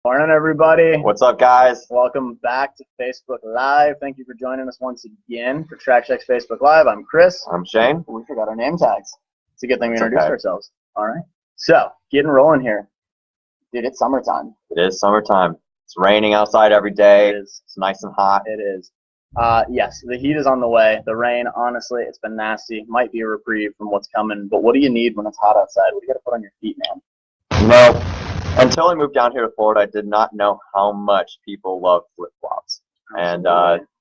Morning, everybody. What's up, guys? Welcome back to Facebook Live. Thank you for joining us once again for Track Check's Facebook Live. I'm Chris. I'm Shane. We forgot our name tags. It's a good thing we That's introduced okay. ourselves. All right. So, getting rolling here. Dude, it's summertime. It is summertime. It's raining outside every day. It is. It's nice and hot. It is. Yes, the heat is on the way. The rain, honestly, it's been nasty. Might be a reprieve from what's coming. But what do you need when it's hot outside? What do you got to put on your feet, man? Well, until I moved down here to Florida, I did not know how much people love flip-flops. And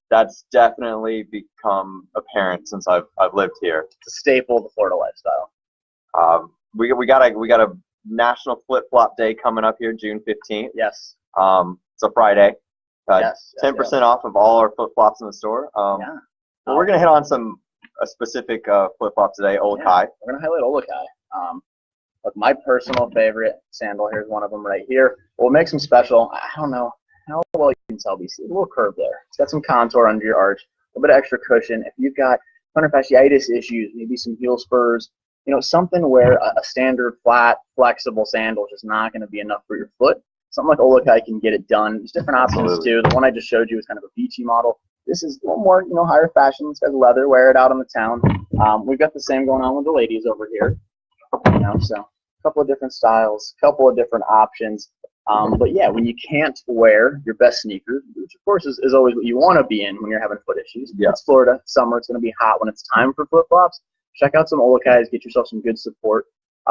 that's definitely become apparent since I've lived here. It's a staple of the Florida lifestyle. We got a National Flip-Flop Day coming up here, June 15th. Yes. It's a Friday. Yes. 10% off of all our flip-flops in the store. Yeah. Well, we're going to hit on a specific flip-flop today, Olukai. Yeah, we're going to highlight Olukai. Look, my personal favorite sandal, here's one of them right here. What makes them special, I don't know how well you can tell, but you see a little curve there. It's got some contour under your arch, a little bit of extra cushion. If you've got plantar fasciitis issues, maybe some heel spurs, something where a standard, flat, flexible sandal is just not going to be enough for your foot. Something like Olukai can get it done. There's different options, too. The one I just showed you is kind of a beachy model. This is a little more, higher fashion. It's got leather. Wear it out on the town. We've got the same going on with the ladies over here. So a couple of different styles, a couple of different options. But yeah, when you can't wear your best sneakers, which of course is always what you want to be in when you're having foot issues. Yeah. It's Florida, summer, it's going to be hot when it's time for flip-flops. Check out some Olukais, get yourself some good support,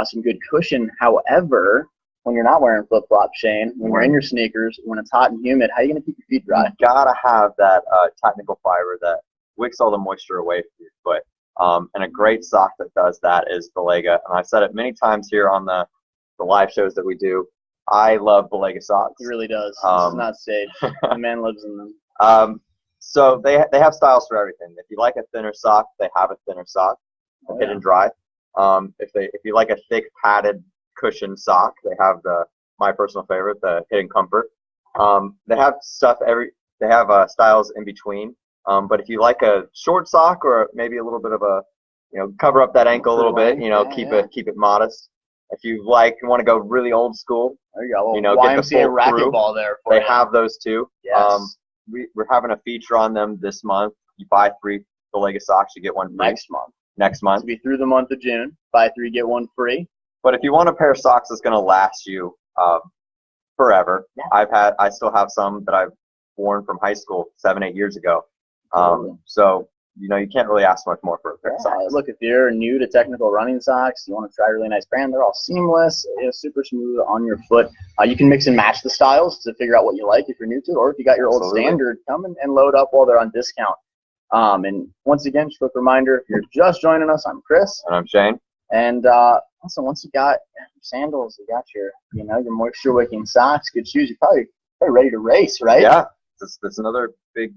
some good cushion. However, when you're not wearing flip-flops, Shane, when you're in your sneakers, when it's hot and humid, how are you going to keep your feet dry? You gotta have that technical fiber that wicks all the moisture away from your foot. And a great sock that does that is Balega. And I've said it many times here on the live shows that we do. I love Balega socks. It really does. This is not staged. The man lives in them. So they have styles for everything. If you like a thinner sock, they have a thinner sock, hidden dry. If you like a thick padded cushion sock, they have my personal favorite, the Hidden Comfort. They have they have styles in between. But if you like a short sock or maybe a little bit of a, cover up that ankle a little bit, keep it modest. If you want to go really old school, there you go. Get the full racquetball there. They have those too. Yes. We're having a feature on them this month. You buy 3 Balega socks, you get one free. Next month. To be through the month of June. Buy 3, get 1 free. But if you want a pair of socks that's going to last you forever, I still have some that I've worn from high school 7-8 years ago. So you can't really ask much more for a pair of socks. Look, if you're new to technical running socks, you want to try a really nice brand. They're all seamless, super smooth on your foot. You can mix and match the styles to figure out what you like if you're new to it, or if you got your old standard, come and load up while they're on discount. And once again, just a quick reminder, if you're just joining us, I'm Chris. And I'm Shane. And also, once you got your sandals, you got your moisture-wicking socks, good shoes, you're probably ready to race, right? Yeah, that's another big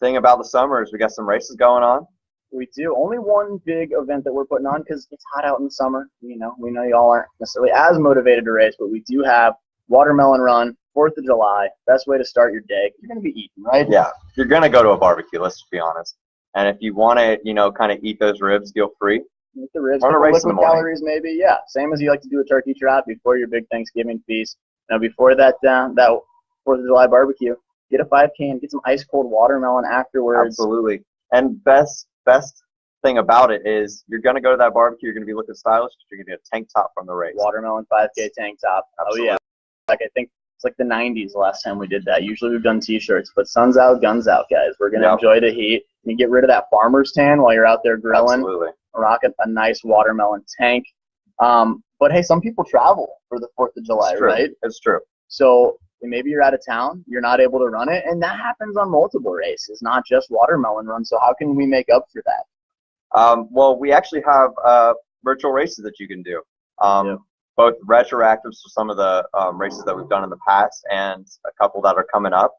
thing about the summer is we got some races going on. We do. Only one big event that we're putting on because it's hot out in the summer. We know y'all aren't necessarily as motivated to race, but we do have Watermelon Run, 4th of July. Best way to start your day. You're going to be eating, right? Yeah, you're going to go to a barbecue, let's just be honest. And if you want to, kind of eat those ribs, feel free. Eat the ribs, liquid calories maybe, yeah. Same as you like to do a turkey trot before your big Thanksgiving feast. Before that 4th of July barbecue, get a 5K and get some ice cold watermelon afterwards. Absolutely. And best thing about it is you're going to go to that barbecue, you're going to be looking stylish, you're going to get a tank top from the race. Watermelon 5K tank top. Absolutely. Oh, yeah. I think it's like the 90s the last time we did that. Usually we've done T-shirts, but sun's out, guns out, guys. We're going to enjoy the heat. You get rid of that farmer's tan while you're out there grilling. Absolutely. Rock a nice watermelon tank. But, hey, some people travel for the 4th of July, right? It's true. So maybe you're out of town, you're not able to run it, and that happens on multiple races, not just Watermelon Run. So how can we make up for that? Well, we actually have virtual races that you can do. Both retroactives for some of the races that we've done in the past and a couple that are coming up.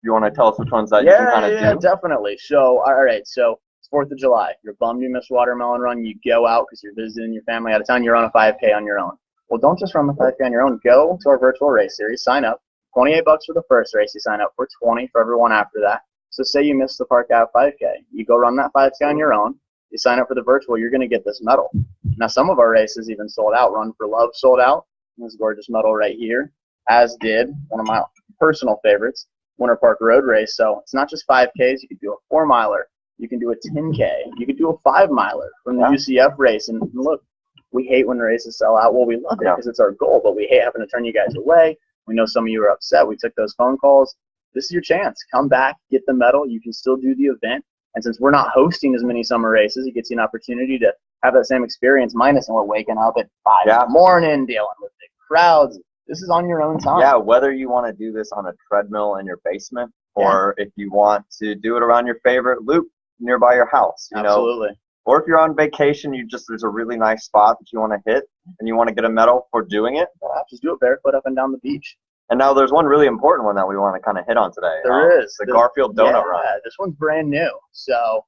You want to tell us which ones that you can kind of do? Yeah, definitely. So, all right, so it's 4th of July. You're bummed you missed Watermelon Run. You go out because you're visiting your family out of town. You're on a 5K on your own. Well, don't just run the 5K on your own. Go to our virtual race series. Sign up. $28 for the first race. You sign up for $20 for everyone after that. So say you missed the Park Ave 5K. You go run that 5K on your own. You sign up for the virtual, you're going to get this medal. Now, some of our races even sold out. Run for Love sold out. This gorgeous medal right here. as did one of my personal favorites, Winter Park Road Race. So it's not just 5Ks. You can do a 4-miler. You can do a 10K. You can do a 5-miler from the UCF race. And look, we hate when the races sell out. Well, we love it because it's our goal, but we hate having to turn you guys away. We know some of you are upset. We took those phone calls. This is your chance. Come back, get the medal. You can still do the event. And since we're not hosting as many summer races, it gets you an opportunity to have that same experience, minus we're waking up at 5 in the morning, dealing with big crowds. This is on your own time. Yeah, whether you want to do this on a treadmill in your basement or if you want to do it around your favorite loop nearby your house, you know. Or if you're on vacation, there's a really nice spot that you want to hit and you want to get a medal for doing it. Just do it barefoot up and down the beach. And now there's one really important one that we want to kind of hit on today. There is. The Garfield Donut Run. This one's brand new. So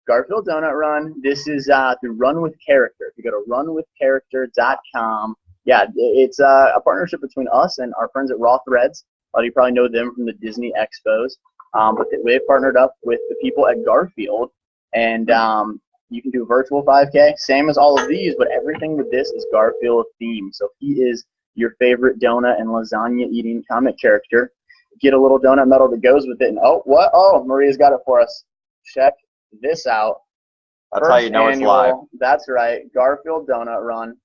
Garfield Donut Run, this is through Run With Character. If you go to runwithcharacter.com, it's a partnership between us and our friends at Raw Threads. A lot of you probably know them from the Disney Expos. But they've partnered up with the people at Garfield, and you can do a virtual 5K, same as all of these, but everything with this is Garfield themed. So he is your favorite donut and lasagna eating comic character. Get a little donut medal that goes with it. And oh, Maria's got it for us. Check this out. That's how you know it's live. That's right. Garfield Donut Run.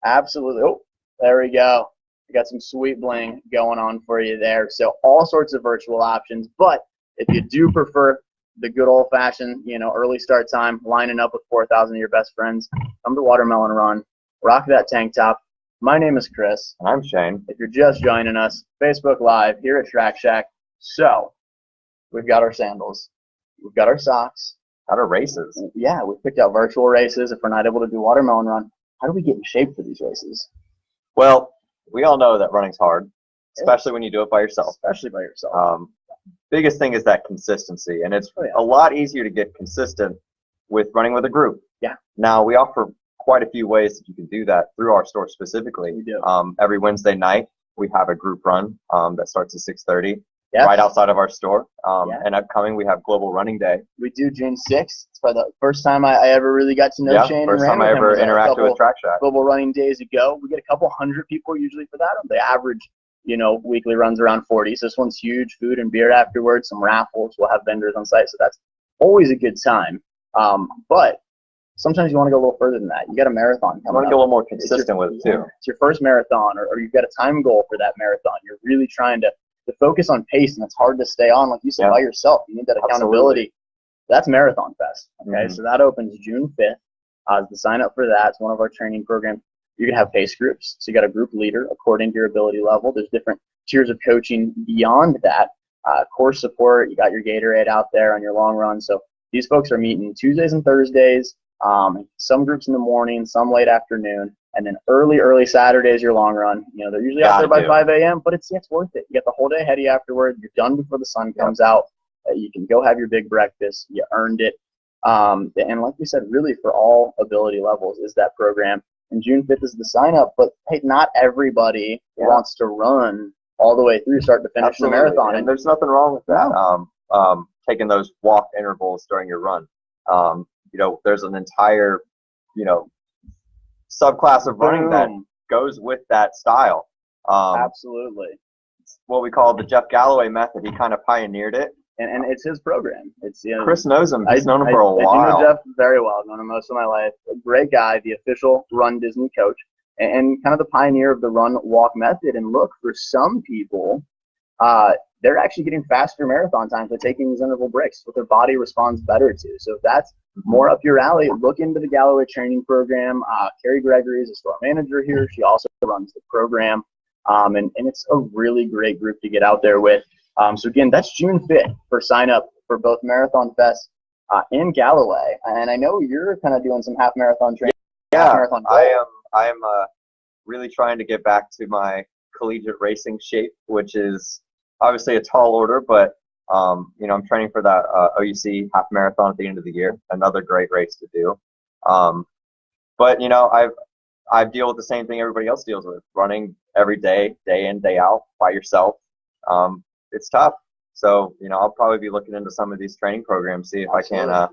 Absolutely. Oh, there we go. We got some sweet bling going on for you there. So all sorts of virtual options. But if you do prefer the good old-fashioned, early start time, lining up with 4,000 of your best friends, come to Watermelon Run. Rock that tank top. My name is Chris. And I'm Shane. If you're just joining us, Facebook Live here at Track Shack. So we've got our sandals. We've got our socks. Got our races. Yeah, we picked out virtual races. If we're not able to do Watermelon Run, how do we get in shape for these races? Well, we all know that running's hard, especially when you do it by yourself. Biggest thing is that consistency, and it's a lot easier to get consistent with running with a group. Yeah. Now, we offer quite a few ways that you can do that through our store specifically. We do. Every Wednesday night, we have a group run that starts at 6:30 right outside of our store. And upcoming, we have Global Running Day. We do June 6th. It's probably the first time I ever really got to know Shane. First time I ever interacted with Track Shack. Global Running Days ago. We get a couple hundred people usually for that. The average, weekly runs around 40. So this one's huge. Food and beer afterwards. Some raffles. We'll have vendors on site. So that's always a good time. But sometimes you want to go a little further than that. You got a marathon coming up. You want to get a little more consistent with it too. It's your first marathon, or you've got a time goal for that marathon. You're really trying to focus on pace, and it's hard to stay on, like you said, by yourself. You need that accountability. That's Marathon Fest. Okay, so that opens June 5th. The sign up for that. It's one of our training programs. You can have pace groups. So you got a group leader according to your ability level. There's different tiers of coaching beyond that. Course support. You got your Gatorade out there on your long run. So these folks are meeting Tuesdays and Thursdays. Some groups in the morning, some late afternoon, and then early Saturdays your long run. They're usually out there by 5 a.m., but it's worth it. You get the whole day ahead of you afterward. You're done before the sun comes out. You can go have your big breakfast. You earned it. And like we said, really for all ability levels is that program. And June 5th is the sign up, but hey, not everybody wants to run all the way through, start to finish the marathon. And there's nothing wrong with that. Taking those walk intervals during your run. There's an entire, subclass of running that goes with that style. Absolutely. It's what we call the Jeff Galloway method. He kind of pioneered it. And it's his program. It's Chris knows him. He's known him for a while. I do know Jeff very well. I've known him most of my life. A great guy, the official Run Disney coach, and kind of the pioneer of the run walk method. And look, for some people, they're actually getting faster marathon times by taking these interval breaks, what their body responds better to. So if that's more up your alley, look into the Galloway training program. Carrie Gregory is a store manager here. She also runs the program. And it's a really great group to get out there with. So again, that's June 5th for sign up for both Marathon Fest and Galloway. And I know you're kind of doing some half marathon training. Yeah, I am really trying to get back to my collegiate racing shape, which is obviously a tall order, but I'm training for that OUC half marathon at the end of the year. Another great race to do. But I deal with the same thing everybody else deals with: running every day, day in, day out, by yourself. It's tough. So I'll probably be looking into some of these training programs, see if I can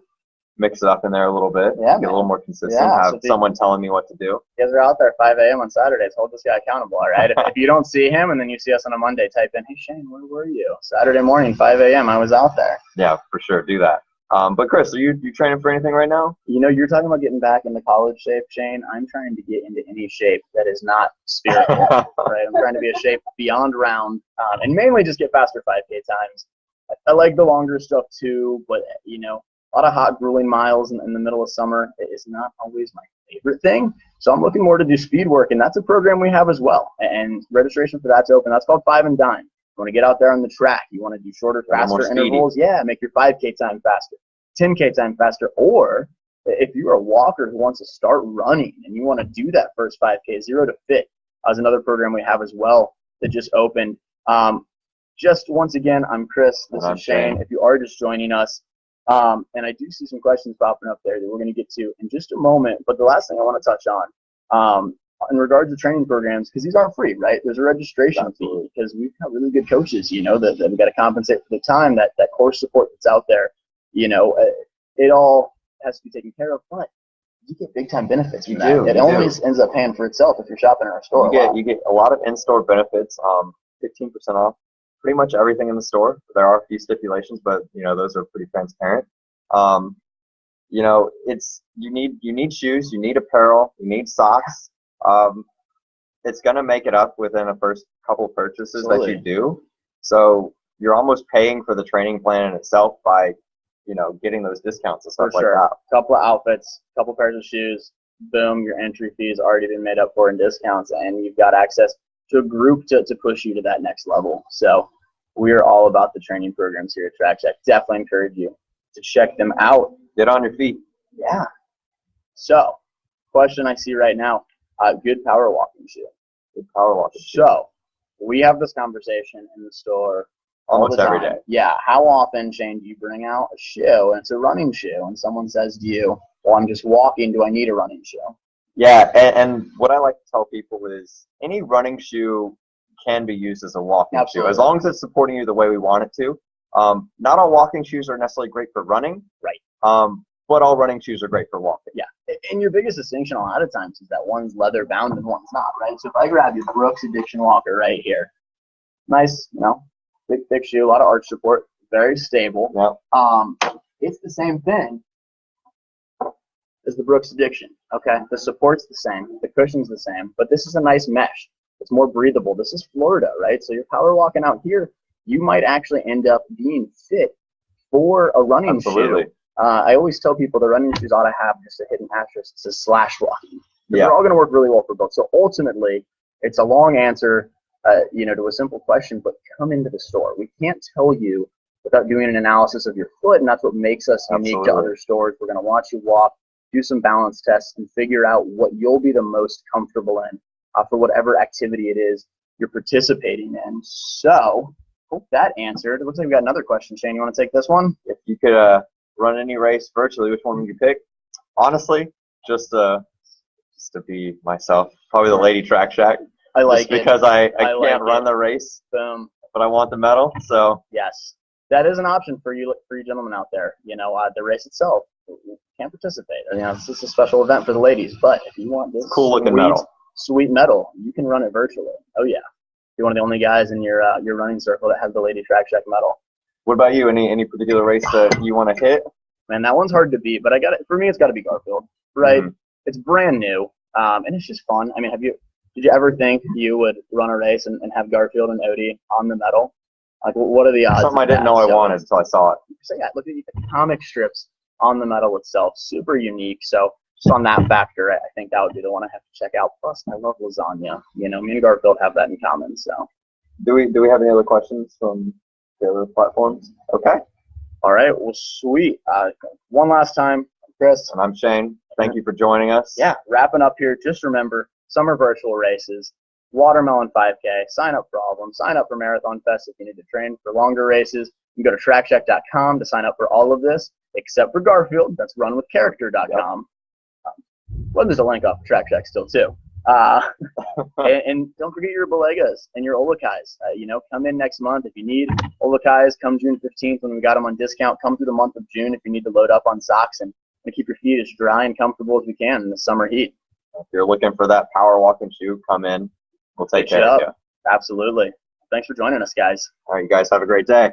mix it up in there a little bit. Yeah, get a little more consistent. Yeah, have someone telling me what to do. You guys are out there at 5 a.m. on Saturdays. Hold this guy accountable, all right? If you don't see him and then you see us on a Monday, type in, hey, Shane, where were you? Saturday morning, 5 a.m., I was out there. Yeah, for sure. Do that. But Chris, are you training for anything right now? You know, you're talking about getting back into college shape, Shane. I'm trying to get into any shape that is not spherical, right? I'm trying to be a shape beyond round, and mainly just get faster 5K times. I like the longer stuff too, but, you know, a lot of hot, grueling miles in the middle of summer is not always my favorite thing. So I'm looking more to do speed work, and that's a program we have as well. And registration for that's open. That's called 5 and Dime. You want to get out there on the track. You want to do shorter, faster intervals. Yeah, make your 5K time faster, 10K time faster. Or if you're a walker who wants to start running and you want to do that first 5K, 0 to Fit, is another program we have as well that just opened. Just once again, I'm Chris. This is Shane. If you are just joining us, and I do see some questions popping up there that we're going to get to in just a moment. But the last thing I want to touch on, in regards to training programs, because these aren't free, right? There's a registration fee because we've got really good coaches, you know, that we've got to compensate for the time, that course support that's out there. You know, it all has to be taken care of, but you get big time benefits from that. It only ends up paying for itself if you're shopping in our store. You get a lot of in-store benefits, 15% off pretty much everything in the store. There are a few stipulations, but you know, those are pretty transparent. You know, you need shoes, you need apparel, you need socks. It's going to make it up within the first couple purchases that you do. So you're almost paying for the training plan in itself by, you know, getting those discounts and stuff like that. Couple of outfits, couple pairs of shoes, boom, your entry fee's already been made up for in discounts, and you've got access to a group to push you to that next level. So we are all about the training programs here at Track Check. Definitely encourage you to check them out. Get on your feet. Yeah. So, question I see right now, good power walking shoe. Good power walking shoe. So, we have this conversation in the store almost every day. Yeah. How often, Shane, do you bring out a shoe, and it's a running shoe, and someone says to you, well, I'm just walking, do I need a running shoe? Yeah, and what I like to tell people is any running shoe can be used as a walking shoe, as long as it's supporting you the way we want it to. Not all walking shoes are necessarily great for running. Right. But all running shoes are great for walking. Yeah. And your biggest distinction a lot of times is that one's leather bound and one's not, right? So if I grab your Brooks Addiction Walker right here, nice, you know, big, thick shoe, a lot of arch support, very stable. Yep. It's the same thing as the Brooks Addiction, okay? The support's the same, the cushion's the same, but this is a nice mesh. It's more breathable. This is Florida, right? So you're power walking out here, you might actually end up being fit for a running shoe. I always tell people the running shoes ought to have just a hidden asterisk that says slash walking. They're all going to work really well for both. So ultimately, it's a long answer, you know, to a simple question, but come into the store. We can't tell you without doing an analysis of your foot, and that's what makes us unique to other stores. We're going to watch you walk, do some balance tests, and figure out what you'll be the most comfortable in for whatever activity it is you're participating in. So, hope that answered. It looks like we got another question. Shane, you want to take this one? If you could run any race virtually, which one would you pick? Honestly, just to be myself, probably the Lady Track Shack. I like it. Because I can't run the race, boom, but I want the medal. So yes, that is an option for you gentlemen out there. You know, the race itself, you can't participate. You know, it's just a special event for the ladies. But if you want this cool looking medal, sweet medal, you can run it virtually. Oh yeah, you're one of the only guys in your running circle that has the Lady Track Shack medal. What about you? Any particular race that you want to hit? Man, that one's hard to beat, but for me, it's got to be Garfield, right? Mm-hmm. It's brand new, and it's just fun. I mean, did you ever think you would run a race and have Garfield and Odie on the medal? Like, what are the odds? Something I didn't know I wanted until I saw it. So yeah, look at the comic strips on the medal itself, super unique. So just on that factor, I think that would be the one I have to check out. Plus, I love lasagna. You know, me and Garfield have that in common. So, do we have any other questions from the other platforms? Okay. All right. Well, sweet. One last time, I'm Chris. And I'm Shane. Thank you for joining us. Yeah. Wrapping up here. Just remember, summer virtual races, Watermelon 5K. Sign up for all of them. Sign up for Marathon Fest if you need to train for longer races. You can go to trackcheck.com to sign up for all of this, except for Garfield. That's runwithcharacter.com. Yep. Well, there's a link off of Track Check still, too. And don't forget your Balegas and your Olukais. You know, come in next month if you need Olukais. Come June 15th when we got them on discount. Come through the month of June if you need to load up on socks and to keep your feet as dry and comfortable as we can in the summer heat. If you're looking for that power walking shoe, come in. We'll take care of you. Absolutely. Thanks for joining us, guys. All right, you guys have a great day.